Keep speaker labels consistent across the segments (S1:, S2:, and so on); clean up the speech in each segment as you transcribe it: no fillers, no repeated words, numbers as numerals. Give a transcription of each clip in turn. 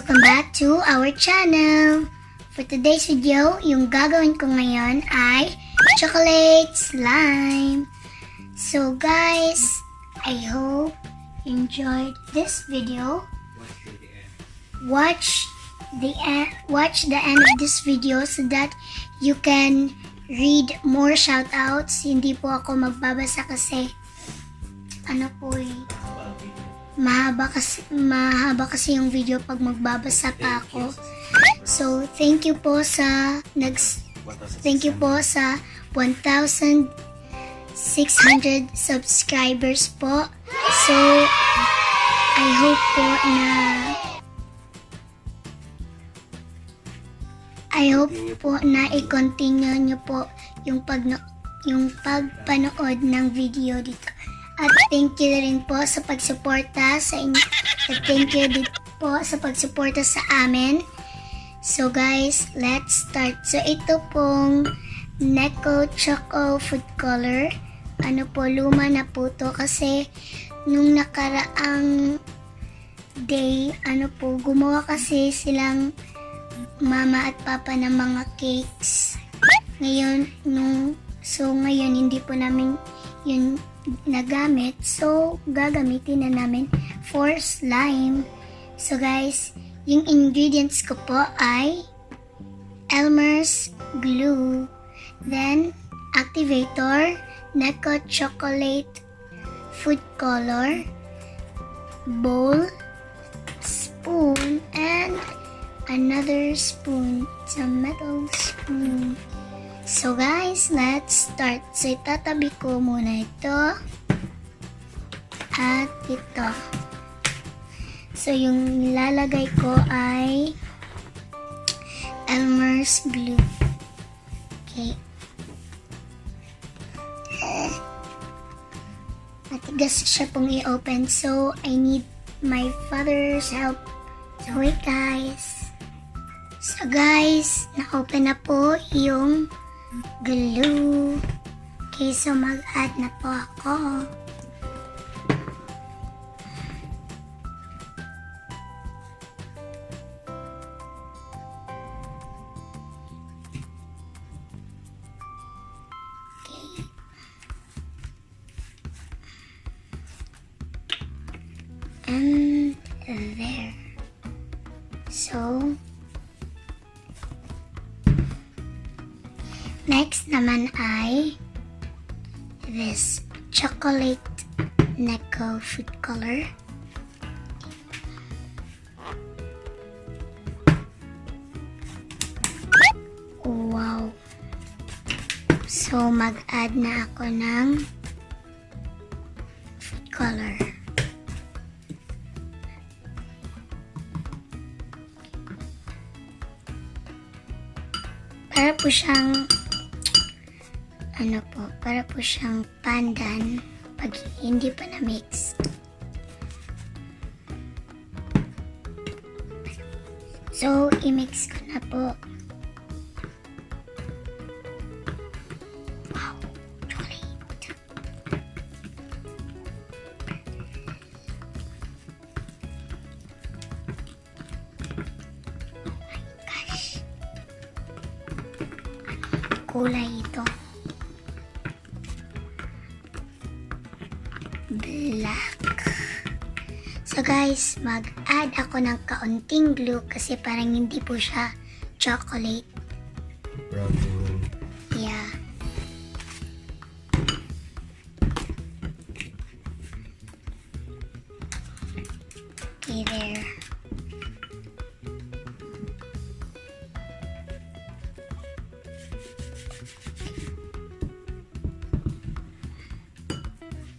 S1: welcome back to our channel. For today's video, yung gagawin ko ngayon ay chocolate slime. So guys, I hope you enjoyed this video. Watch the end of this video so that you can read more shoutouts. Hindi po ako magbabasa kasi mahaba kasi yung video pag magbabasa pa ako. So thank you po sa 1,600 subscribers po. So I hope po na i-continue nyo po yung pagpanood ng video dito. At thank you rin po sa pagsuporta sa inyo. At thank you din po sa pagsuporta sa amin. So guys, let's start. So ito pong Neko Choco food color. Luma na po to kasi nung nakaraang day, gumawa kasi silang mama at papa ng mga cakes. Ngayon hindi po namin yun nagamit. So, gagamitin na namin for slime. So guys, yung ingredients ko po ay Elmer's glue, then activator, Neko chocolate food color, bowl, spoon, and another spoon, some metal spoon. So guys, let's start. So itatabi ko muna ito at ito. So yung nilalagay ko ay Elmer's glue. Okay. Matigas siya pong i-open, so I need my father's help. So wait guys. So guys, na-open na po yung glue. Okay, so mag-add na po ako. Okay. And there. So next naman ay this chocolate Neko food color. Wow! So mag-add na ako ng food color. Para po siyang pandan pag hindi pa na-mix. So, i-mix ko na po. Wow, chocolate. Oh my gosh. Anong kulay ito? Black. So guys, mag-add ako ng kaunting glue kasi parang hindi po siya chocolate.
S2: Brown.
S1: Yeah. Okay, there.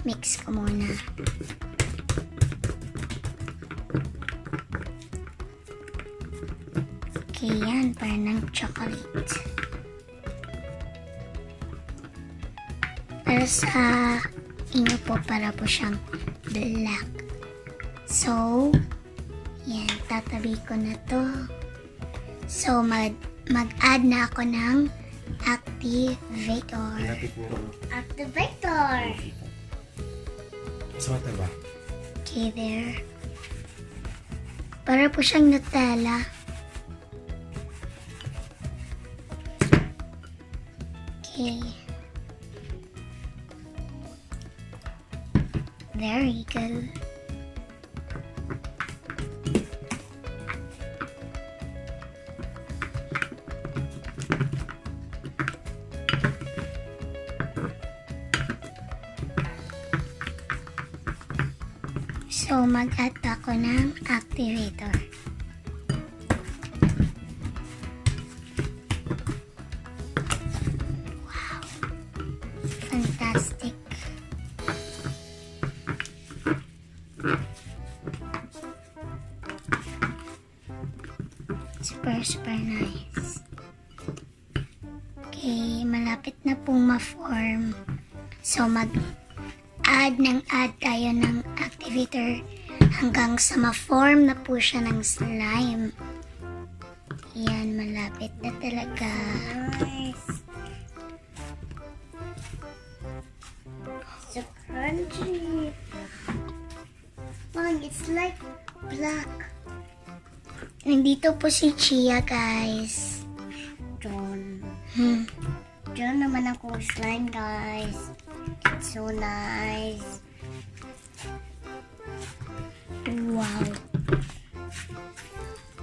S1: Mix ko muna. Okay, yan. Parang ng chocolate. Pero sa inyo po, para po siyang black. So, yan. Tatabi ko na to. So, mag-add na ako ng activator. Activator!
S2: Suot na ba?
S1: Okay, there. Para po siyang Nutella. Okay. There you go. So, mag-add ako ng activator. Wow! Fantastic! Super nice. Okay, malapit na pong ma-form. So, mag-add tayo ng activator hanggang sa ma-form na po siya ng slime. Yan, malapit na talaga.
S2: Nice. So crunchy. Mom, it's like black.
S1: Nandito po si Chiah, guys.
S2: Diyan naman akong slime, guys. It's so nice.
S1: Wow.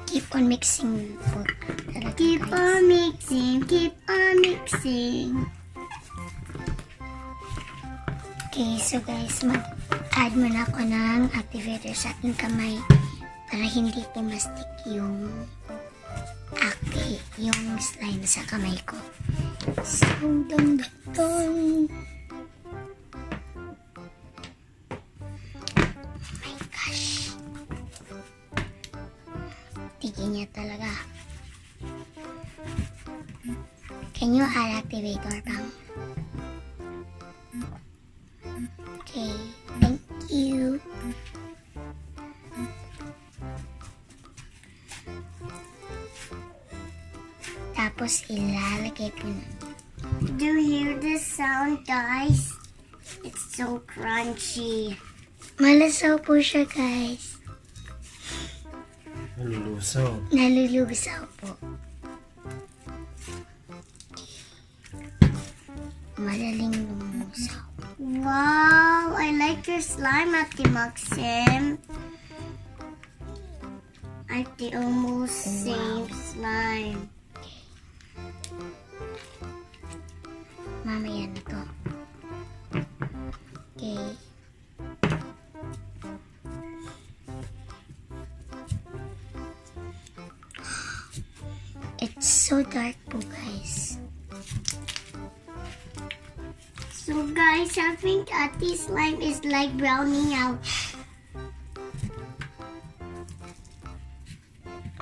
S1: Keep on mixing po. Talaga,
S2: Keep
S1: guys.
S2: on mixing, keep on mixing.
S1: Okay, so guys, mag-add muna ako ng activator sa aking kamay para hindi po ma-stick yung slime sa kamay ko. So, dun. Oh my gosh. Tigil niya talaga. Can you add activator, Pang? Okay, thank you. Tapos ilalagay ko na.
S2: Do you hear this sound, guys? It's so crunchy.
S1: Malasaw po siya, guys. Nalulusaw po. Madaling lumusaw.
S2: Wow, I like your slime, Ate Maxim. I have the almost same slime.
S1: Mamaya na to. Okay. It's so dark po, guys.
S2: So guys, I think Ati's slime is like browning out.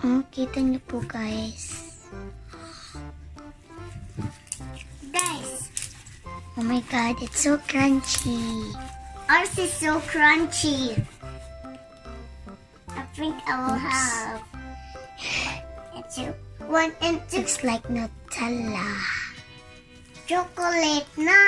S1: Oh, kita niyo po, guys.
S2: Guys,
S1: Oh my god, it's so crunchy.
S2: ours is so crunchy. I think I will have one and two
S1: Looks like Nutella.
S2: chocolate na.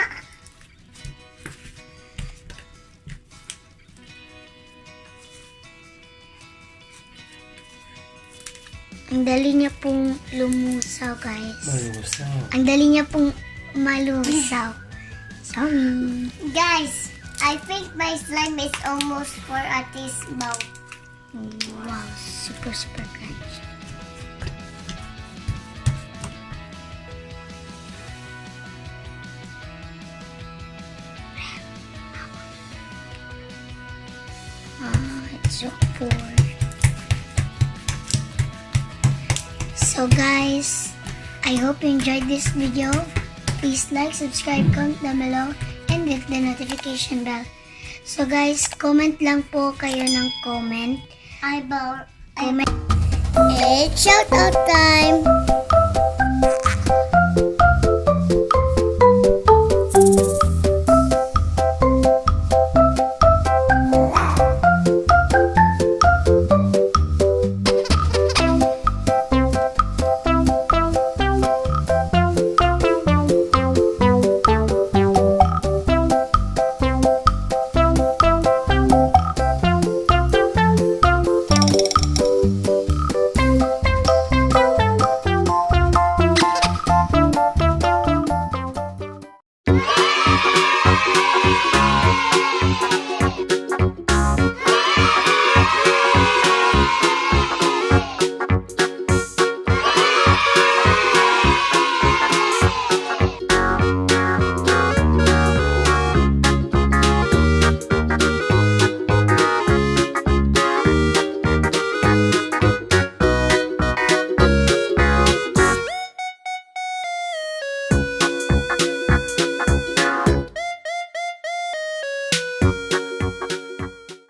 S1: Ang dali niya pong lumusaw, guys.
S3: Malusaw.
S1: Ang dali niya pong malusaw. Sorry.
S2: Guys, I think my slime is almost for Ati's mouth.
S1: Wow, super crunchy. It's so poor. So guys, I hope you enjoyed this video. Please like, subscribe, comment down below, and hit the notification bell. So guys, comment lang po kayo ng comment.
S2: Comment.
S1: Comment.
S2: It's shout out time.